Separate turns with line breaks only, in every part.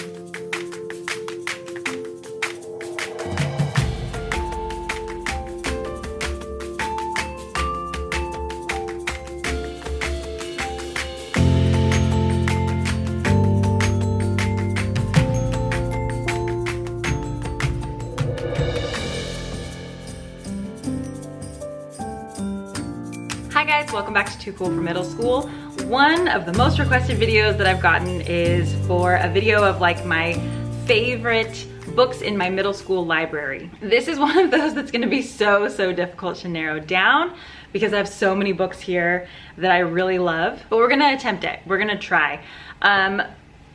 Hi guys, welcome back to Too Cool for Middle School. One of the most requested videos that I've gotten is for a video of like my favorite books in my middle school library. This is one of those that's gonna be so difficult to narrow down because I have so many books here that I really love, but we're gonna attempt it. We're gonna try. I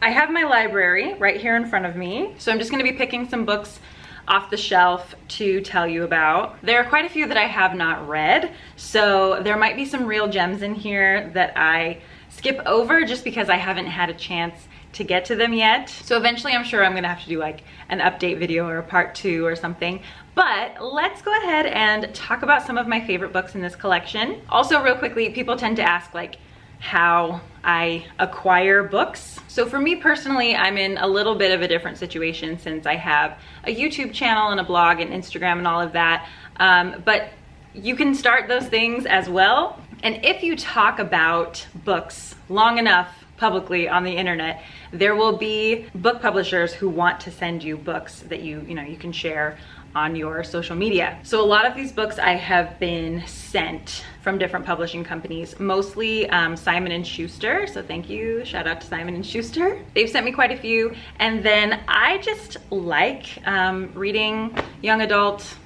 have my library right here in front of me, so I'm just gonna be picking some books off the shelf to tell you about. There are quite a few that I have not read, so there might be some real gems in here that I skip over just because I haven't had a chance to get to them yet. So eventually I'm sure I'm gonna have to do like an update video or a part 2 or something. But let's go ahead and talk about some of my favorite books in this collection. Also, real quickly, people tend to ask like how I acquire books. So for me personally, I'm in a little bit of a different situation since I have a YouTube channel and a blog and Instagram and all of that. But you can start those things as well. And if you talk about books long enough publicly on the internet, there will be book publishers who want to send you books that you can share on your social media. So a lot of these books I have been sent from different publishing companies, mostly Simon & Schuster. So thank you, shout out to Simon & Schuster. They've sent me quite a few. And then I just like reading young adult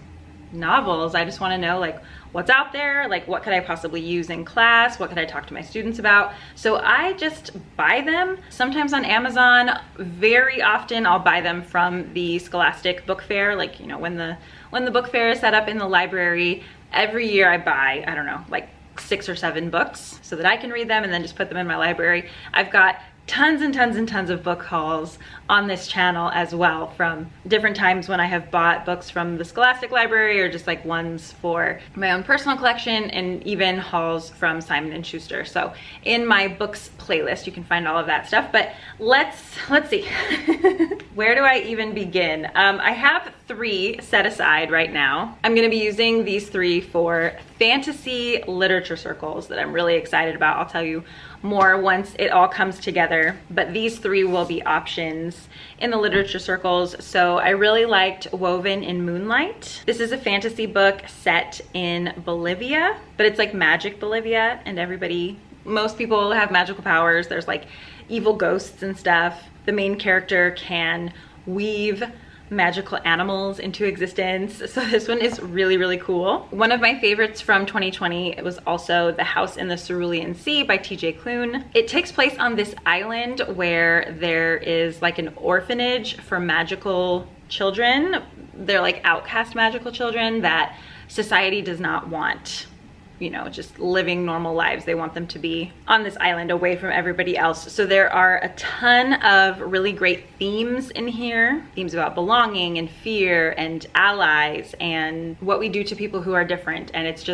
novels. I just wanna know like what's out there, like what could I possibly use in class, what could I talk to my students about. So I just buy them, sometimes on Amazon. Very often I'll buy them from the Scholastic Book Fair, like when the book fair is set up in the library. Every year I buy, I don't know, like 6 or 7 books so that I can read them and then just put them in my library. I've got tons and tons and tons of book hauls on this channel as well, from different times when I have bought books from the Scholastic Library or just like ones for my own personal collection, and even hauls from Simon & Schuster. So in my books playlist you can find all of that stuff. But let's see. Where do I even begin? I have 3 set aside right now. I'm gonna be using these 3 for fantasy literature circles that I'm really excited about. I'll tell you more once it all comes together, but these 3 will be options in the literature circles. So I really liked Woven in Moonlight. This is a fantasy book set in Bolivia, but it's like magic Bolivia, and most people have magical powers. There's like evil ghosts and stuff. The main character can weave magical animals into existence. So this one is really cool. One of my favorites from 2020, it was also The House in the Cerulean Sea by TJ Klune. It takes place on this island where there is like an orphanage for magical children. They're like outcast magical children that society does not want, just living normal lives. They want them to be on this island away from everybody else. So there are a ton of really great themes in here. Themes about belonging and fear and allies and what we do to people who are different. And it's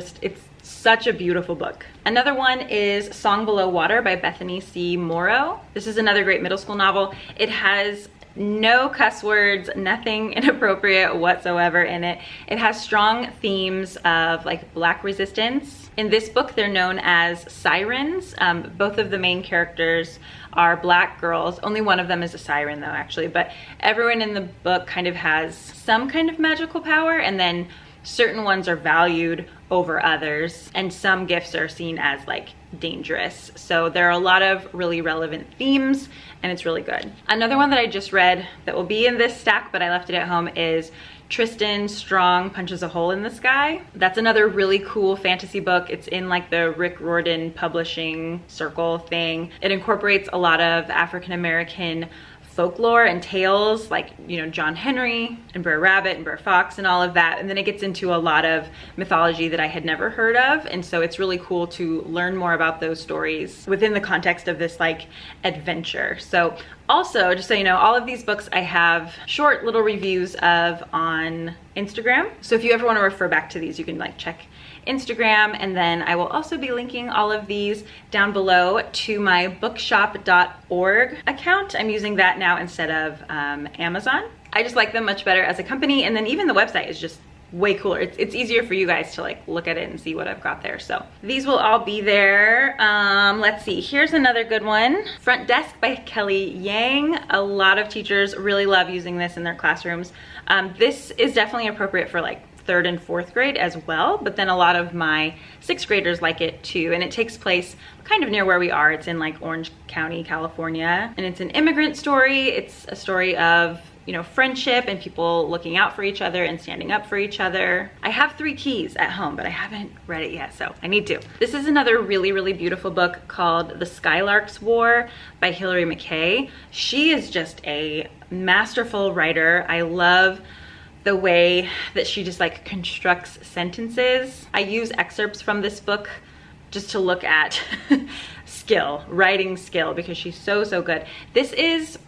such a beautiful book. Another one is Song Below Water by Bethany C. Morrow. This is another great middle school novel. It has no cuss words, nothing inappropriate whatsoever in it. It has strong themes of like Black resistance. In this book, they're known as sirens. Both of the main characters are Black girls. Only one of them is a siren though, actually, but everyone in the book kind of has some kind of magical power, and then certain ones are valued over others, and some gifts are seen as like dangerous. So there are a lot of really relevant themes, and it's really good. Another one that I just read that will be in this stack, but I left it at home, is Tristan Strong Punches a Hole in the Sky. That's another really cool fantasy book. It's in like the Rick Riordan publishing circle thing. It incorporates a lot of African-American folklore and tales, like John Henry and Brer Rabbit and Brer Fox and all of that, and then it gets into a lot of mythology that I had never heard of, and so it's really cool to learn more about those stories within the context of this like adventure. So also, just so you know, all of these books I have short little reviews of on Instagram, so if you ever want to refer back to these, you can like check Instagram, and then I will also be linking all of these down below to my bookshop.org account. I'm using that now instead of Amazon. I just like them much better as a company, and then even the website is just way cooler. It's easier for you guys to like look at it and see what I've got there. So these will all be there. Let's see, here's another good one. Front Desk by Kelly Yang. A lot of teachers really love using this in their classrooms. This is definitely appropriate for like 3rd and 4th grade as well, but then a lot of my 6th graders like it too. And it takes place kind of near where we are. It's in like Orange County, California, and it's an immigrant story. It's a story of, you know, friendship and people looking out for each other and standing up for each other. I have 3 keys at home, but I haven't read it yet, so I need to. This is another really, really beautiful book called The Skylark's War by Hilary McKay. She is just a masterful writer. I love the way that she just like constructs sentences. I use excerpts from this book just to look at writing skill, because she's so good. This is,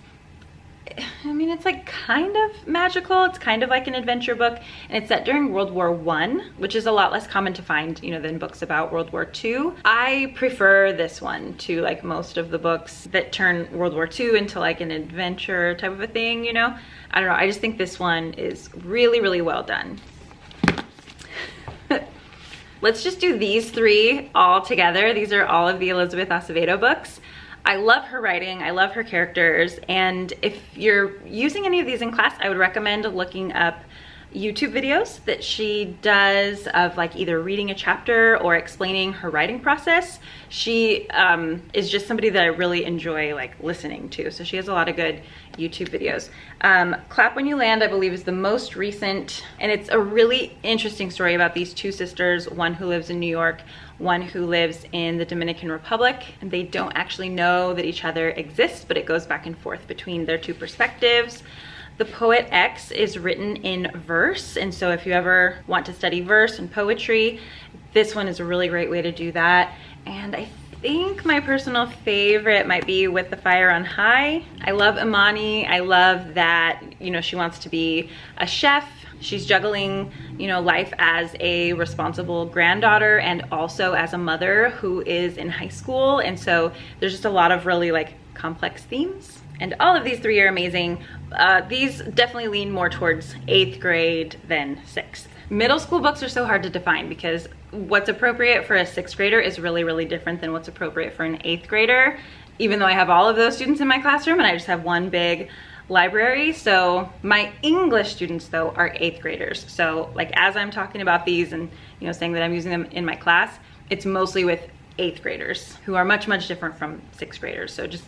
I mean, it's like kind of magical. It's kind of like an adventure book, and it's set during World War I, which is a lot less common to find, you know, than books about World War II. I prefer this one to like most of the books that turn World War II into like an adventure type of a thing, you know? I don't know, I just think this one is really, really well done. Let's just do these 3 all together. These are all of the Elizabeth Acevedo books. I love her writing, I love her characters, and if you're using any of these in class, I would recommend looking up YouTube videos that she does of like either reading a chapter or explaining her writing process. She is just somebody that I really enjoy like listening to, so she has a lot of good YouTube videos. Clap When You Land, I believe, is the most recent, and it's a really interesting story about these 2 sisters, one who lives in New York, one who lives in the Dominican Republic, and they don't actually know that each other exists, but it goes back and forth between their 2 perspectives. The Poet X is written in verse, and so if you ever want to study verse and poetry, this one is a really great way to do that. And I think my personal favorite might be With the Fire on High. I love Imani. I love that, you know, she wants to be a chef. She's juggling, you know, life as a responsible granddaughter and also as a mother who is in high school. And so there's just a lot of really like complex themes. And all of these 3 are amazing. These definitely lean more towards 8th grade than 6th. Middle school books are so hard to define because what's appropriate for a 6th grader is really, really different than what's appropriate for an 8th grader, even though I have all of those students in my classroom and I just have one big library. So my English students though are 8th graders. So like as I'm talking about these and, you know, saying that I'm using them in my class, it's mostly with 8th graders who are much, much different from 6th graders. So just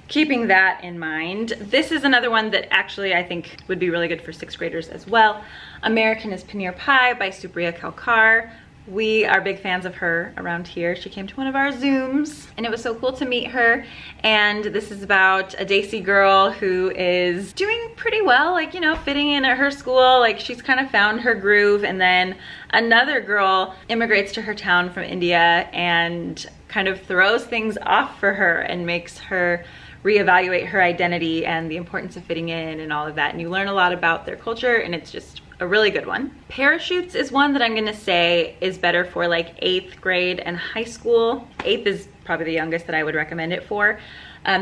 keeping that in mind. This is another one that actually I think would be really good for 6th graders as well. American is Paneer Pie by Supriya Kalkar. We are big fans of her around here. She came to one of our Zooms and it was so cool to meet her. And this is about a DAZEY girl who is doing pretty well, like, you know, fitting in at her school. Like she's kind of found her groove, and then another girl immigrates to her town from India and kind of throws things off for her and makes her reevaluate her identity and the importance of fitting in and all of that. And you learn a lot about their culture, and it's just a really good one. Parachutes is one that I'm gonna say is better for like 8th grade and high school. 8th is probably the youngest that I would recommend it for.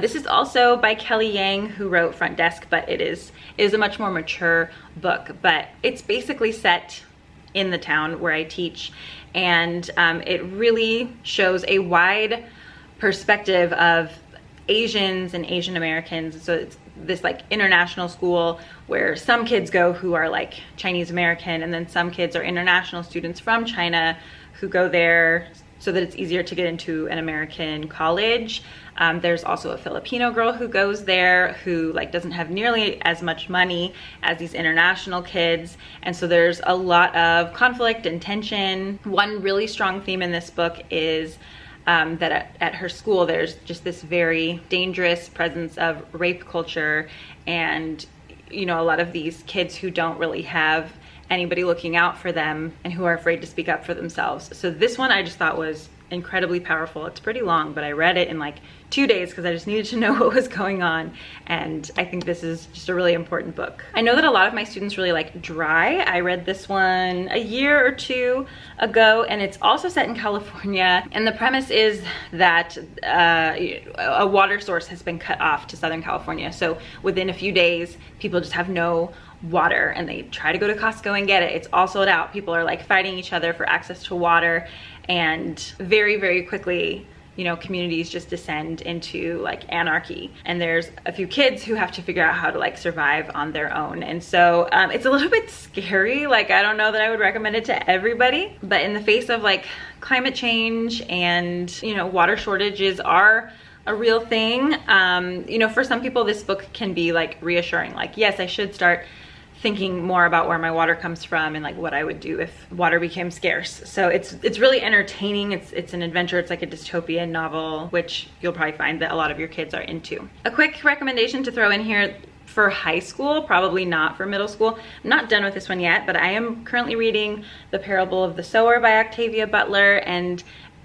This is also by Kelly Yang, who wrote Front Desk, but it is a much more mature book. But it's basically set in the town where I teach, and it really shows a wide perspective of Asians and Asian Americans. So it's this like international school where some kids go who are like Chinese American, and then some kids are international students from China who go there so that it's easier to get into an American college. There's also a Filipino girl who goes there who like doesn't have nearly as much money as these international kids, and so there's a lot of conflict and tension. One really strong theme in this book is that at her school there's just this very dangerous presence of rape culture, and you know, a lot of these kids who don't really have anybody looking out for them and who are afraid to speak up for themselves. So this one I just thought was incredibly powerful. It's pretty long, but I read it in like 2 days because I just needed to know what was going on, and I think this is just a really important book. I know that a lot of my students really like Dry. I read this one a year or two ago, and it's also set in California, and the premise is that a water source has been cut off to Southern California. So within a few days, people just have no water, and they try to go to Costco and get it. It's all sold out. People are like fighting each other for access to water, and very, very quickly, you know, communities just descend into like anarchy, and there's a few kids who have to figure out how to like survive on their own. And so it's a little bit scary. Like, I don't know that I would recommend it to everybody, but in the face of like climate change and, you know, water shortages are a real thing. You know, for some people this book can be like reassuring, like, yes, I should start thinking more about where my water comes from and like what I would do if water became scarce. So it's really entertaining. It's an adventure. It's like a dystopian novel, which you'll probably find that a lot of your kids are into. A quick recommendation to throw in here for high school, probably not for middle school. I'm not done with this one yet, but I am currently reading The Parable of the Sower by Octavia Butler, and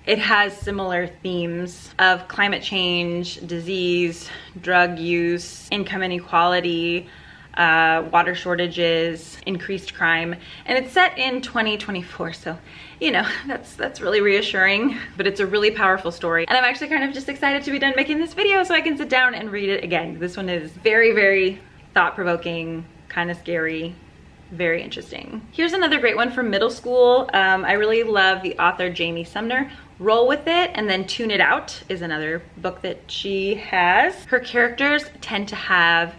it has similar themes of climate change, disease, drug use, income inequality, water shortages, increased crime, and it's set in 2024, so you know, that's really reassuring. But it's a really powerful story, and I'm actually kind of just excited to be done making this video so I can sit down and read it again. This one is very, very thought-provoking, kind of scary, very interesting. Here's another great one for middle school. I really love the author Jamie Sumner. Roll With It and Then Tune It Out is another book that she has. Her characters tend to have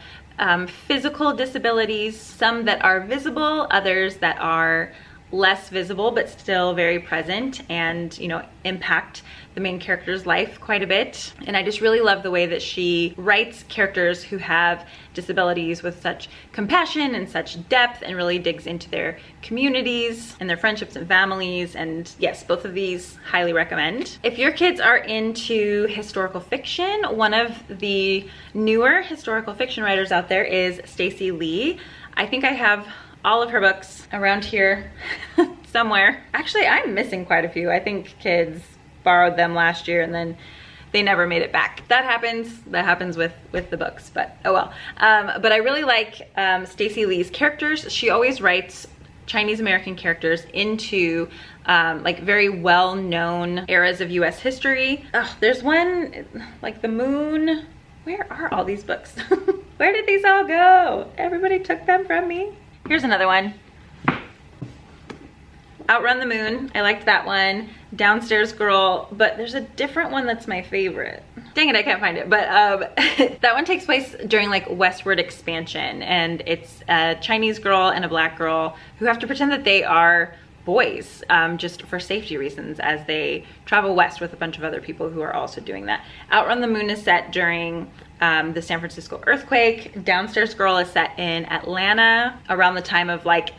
physical disabilities, some that are visible, others that are less visible but still very present, and you know, impact the main character's life quite a bit. And I just really love the way that she writes characters who have disabilities with such compassion and such depth, and really digs into their communities and their friendships and families. And yes, both of these highly recommend. If your kids are into historical fiction, one of the newer historical fiction writers out there is Stacey Lee. I think I have all of her books around here somewhere. Actually, I'm missing quite a few. I think kids borrowed them last year and then they never made it back. That happens with the books, but oh well. But I really like Stacey Lee's characters. She always writes Chinese American characters into like very well-known eras of US history. Oh, there's one like The Moon. Where are all these books? Where did these all go? Everybody took them from me. Here's another one. Outrun the Moon. I liked that one. Downstairs Girl, but there's a different one that's my favorite. Dang it, I can't find it. But that one takes place during like westward expansion, and it's a Chinese girl and a black girl who have to pretend that they are boys just for safety reasons as they travel west with a bunch of other people who are also doing that. Outrun the Moon is set during the San Francisco earthquake. Downstairs Girl is set in Atlanta around the time of like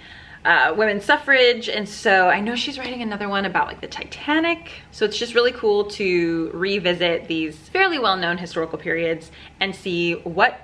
women's suffrage, and so I know she's writing another one about like the Titanic. So it's just really cool to revisit these fairly well-known historical periods and see what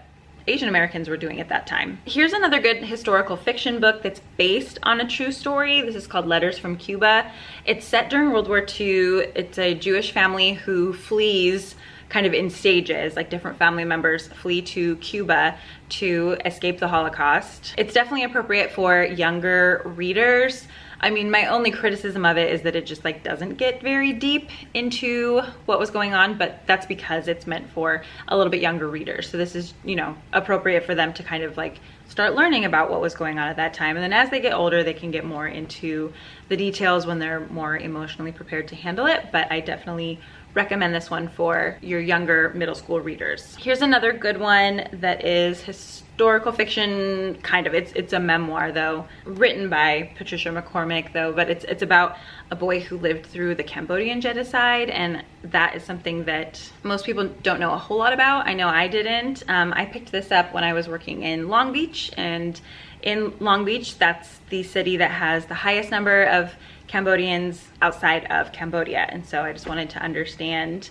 Asian Americans were doing at that time. Here's another good historical fiction book that's based on a true story. This is called Letters from Cuba. It's set during World War II. It's a Jewish family who flees kind of in stages, like different family members flee to Cuba to escape the Holocaust. It's definitely appropriate for younger readers. I mean, my only criticism of it is that it just like doesn't get very deep into what was going on, but that's because it's meant for a little bit younger readers. So this is, you know, appropriate for them to kind of like start learning about what was going on at that time. And then as they get older, they can get more into the details when they're more emotionally prepared to handle it. But I definitely recommend this one for your younger middle school readers. Here's another good one that is historical fiction, kind of. It's a memoir though, written by Patricia McCormick though, but it's about a boy who lived through the Cambodian genocide, and that is something that most people don't know a whole lot about. I know I didn't. I picked this up when I was working in Long Beach, and in Long Beach, that's the city that has the highest number of Cambodians outside of Cambodia. And so I just wanted to understand,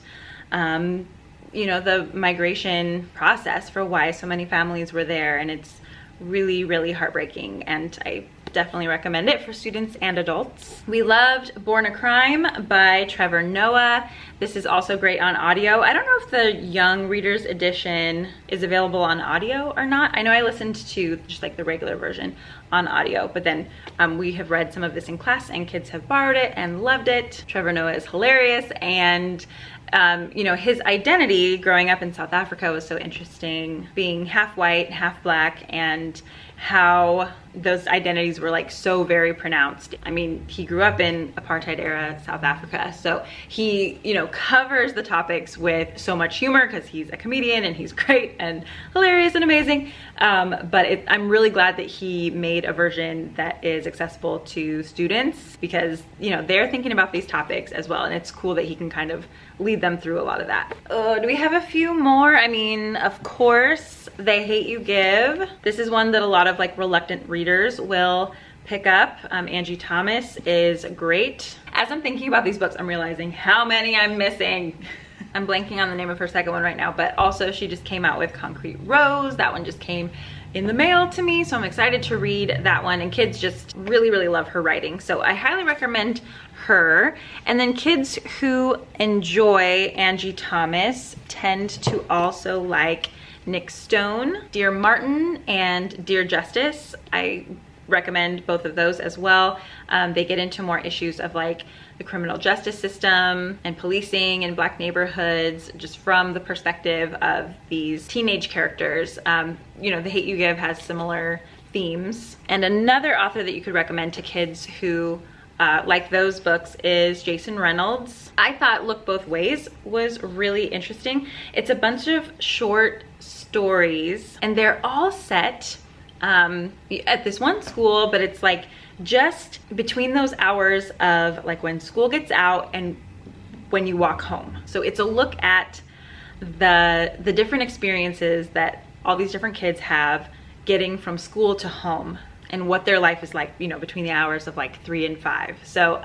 you know, the migration process for why so many families were there. And it's really, really heartbreaking. And I Definitely recommend it for students and adults. We loved Born a Crime by Trevor Noah. This is also great on audio. I don't know if the young readers edition is available on audio or not. I know I listened to just like the regular version on audio, but then we have read some of this in class and kids have borrowed it and loved it. Trevor Noah is hilarious, and you know, his identity growing up in South Africa was so interesting, being half white, half black, and how those identities were like so very pronounced. I mean, he grew up in apartheid era South Africa, so he, you know, covers the topics with so much humor because he's a comedian and he's great and hilarious and amazing. But I'm really glad that he made a version that is accessible to students, because, you know, they're thinking about these topics as well, and it's cool that he can kind of lead them through a lot of that. Do we have a few more? I mean, of course, They Hate You Give. This is one that a lot of like reluctant readers will pick up. Angie Thomas is great. As I'm thinking about these books, I'm realizing how many I'm missing. I'm blanking on the name of her second one right now, but also she just came out with Concrete Rose. That one just came in the mail to me, so I'm excited to read that one, and kids just really, really love her writing. So I highly recommend her. And then kids who enjoy Angie Thomas tend to also like Nick Stone, Dear Martin and Dear Justice. I recommend both of those as well. They get into more issues of like the criminal justice system and policing in black neighborhoods, just from the perspective of these teenage characters. You know, The Hate You Give has similar themes. And another author that you could recommend to kids who like those books is Jason Reynolds. I thought Look Both Ways was really interesting. It's a bunch of short stories, and they're all set at this one school, but it's like just between those hours of like when school gets out and when you walk home. So it's a look at the different experiences that all these different kids have getting from school to home, and what their life is like, you know, between the hours of like 3 and 5. So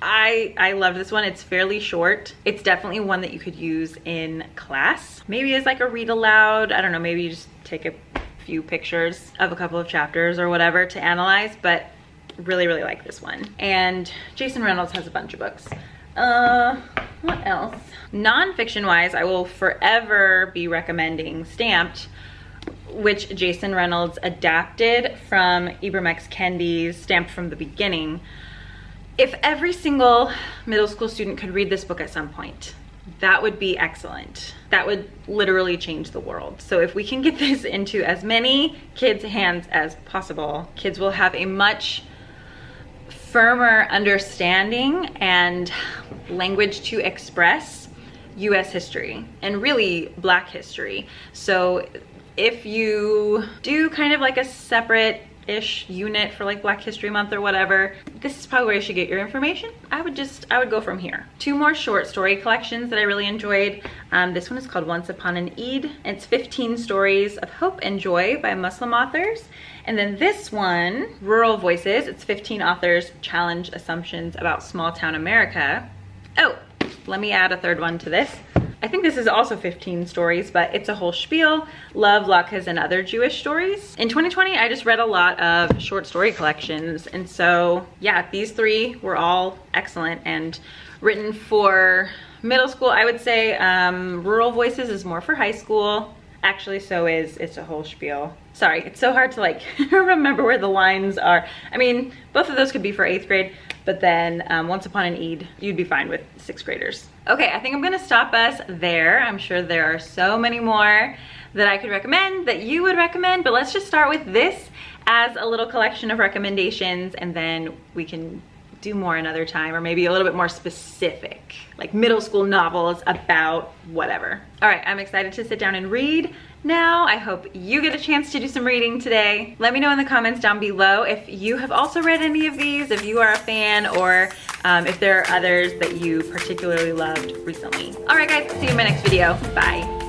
I love this one. It's fairly short. It's definitely one that you could use in class, maybe as like a read aloud. I don't know, maybe you just take a few pictures of a couple of chapters or whatever to analyze, but really, really like this one. And Jason Reynolds has a bunch of books. What else? Non-fiction wise, I will forever be recommending Stamped, which Jason Reynolds adapted from Ibram X. Kendi's Stamped from the Beginning. If every single middle school student could read this book at some point, that would be excellent. That would literally change the world. So if we can get this into as many kids' hands as possible, kids will have a much firmer understanding and language to express US history and really Black history. So if you do kind of like a separate-ish unit for like Black History Month or whatever, this is probably where you should get your information. I would go from here. 2 more short story collections that I really enjoyed. This one is called Once Upon an Eid. It's 15 stories of hope and joy by Muslim authors. And then this one, Rural Voices, it's 15 authors challenge assumptions about small town America. Oh, let me add a third one to this. I think this is also 15 stories, but it's a whole spiel. Love, Latkes, and Other Jewish Stories. In 2020, I just read a lot of short story collections. And so, yeah, these 3 were all excellent and written for middle school. I would say Rural Voices is more for high school. Actually, so is It's a Whole Spiel. Sorry, it's so hard to like remember where the lines are. I mean, both of those could be for 8th grade, but then Once Upon an Eid, you'd be fine with 6th graders. Okay, I think I'm gonna stop us there. I'm sure there are so many more that I could recommend, that you would recommend, but let's just start with this as a little collection of recommendations, and then we can do more another time, or maybe a little bit more specific, like middle school novels about whatever. All right, I'm excited to sit down and read now. I hope you get a chance to do some reading today. Let me know in the comments down below if you have also read any of these, if you are a fan, or if there are others that you particularly loved recently. All right guys, see you in my next video. Bye.